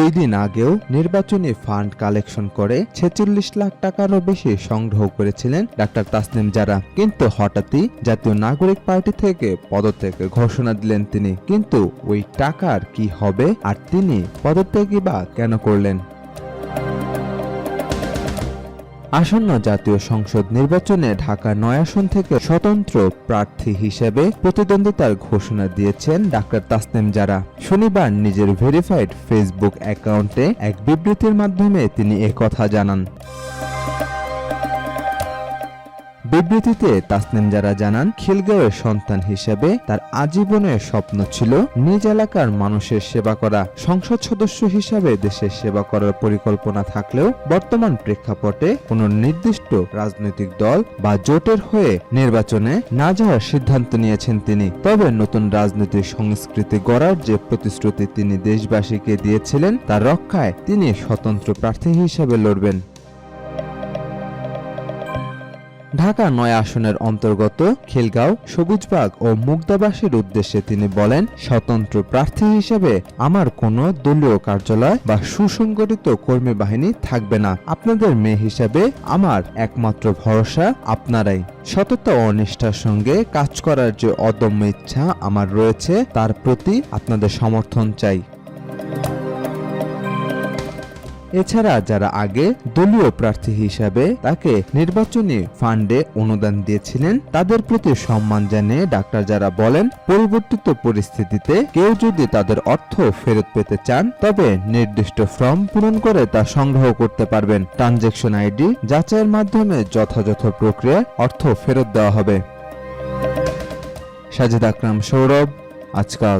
2 দিন আগেও নির্বাচনী ফান্ড কালেকশন করে 46 লাখ টাকারও বেশি সংগ্রহ করেছিলেন ডাক্তার তাসনিম জারা। কিন্তু হঠাৎই জাতীয় নাগরিক পার্টি থেকে পদত্যাগের ঘোষণা দিলেন তিনি। কিন্তু ওই টাকার কি হবে, আর তিনি পদত্যাগই বা কেন করলেন? আসন্ন জাতীয় সংসদ নির্বাচনে ঢাকা 9 আসন থেকে স্বতন্ত্র প্রার্থী হিসেবে প্রতিদ্বন্দ্বিতার ঘোষণা দিয়েছেন ডাক্তার তাসনিম জারা। শনিবার নিজের ভেরিফাইড ফেসবুক অ্যাকাউন্টে এক বিবৃতির মাধ্যমে তিনি একথা জানান। বিবৃতিতে তাসনিম জারা জানান, খিলগাঁওয়ের সন্তান হিসেবে তার আজীবনের স্বপ্ন ছিল নিজ এলাকার মানুষের সেবা করা। সংসদ সদস্য হিসেবে দেশের সেবা করার পরিকল্পনা থাকলেও বর্তমান প্রেক্ষাপটে কোনো নির্দিষ্ট রাজনৈতিক দল বা জোটের হয়ে নির্বাচনে না যাওয়ার সিদ্ধান্ত নিয়েছেন তিনি। তবে নতুন রাজনৈতিক সংস্কৃতি গড়ার যে প্রতিশ্রুতি তিনি দেশবাসীকে দিয়েছিলেন তার রক্ষায় তিনি স্বতন্ত্র প্রার্থী হিসেবে লড়বেন। ঢাকা 9 আসনের অন্তর্গত খিলগাঁও, সবুজবাগ ও মুগদাবাসীর উদ্দেশ্যে তিনি বলেন, স্বতন্ত্র প্রার্থী হিসেবে আমার কোনো দলীয় কার্যালয় বা সুসংগঠিত কর্মী বাহিনী থাকবে না। আপনাদের মেয়ে হিসেবে আমার একমাত্র ভরসা আপনারাই। সততা ও নিষ্ঠার সঙ্গে কাজ করার যে অদম্য ইচ্ছা আমার রয়েছে তার প্রতি আপনাদের সমর্থন চাই। এছাড়া যারা আগে দলীয় প্রার্থী হিসাবে তাকে নির্বাচনী ফান্ডে অনুদান দিয়েছিলেন তাদের প্রতি সম্মান জানিয়ে ডাক্তার জারা বলেন, পরিবর্তিত পরিস্থিতিতে কেউ যদি তাদের অর্থ ফেরত পেতে চান তবে নির্দিষ্ট ফর্ম পূরণ করে তা সংগ্রহ করতে পারবেন। ট্রানজ্যাকশন আইডি যাচাইয়ের মাধ্যমে যথাযথ প্রক্রিয়ায় অর্থ ফেরত দেওয়া হবে। সাজিদ আকরাম, সৌরভ, আজকাল।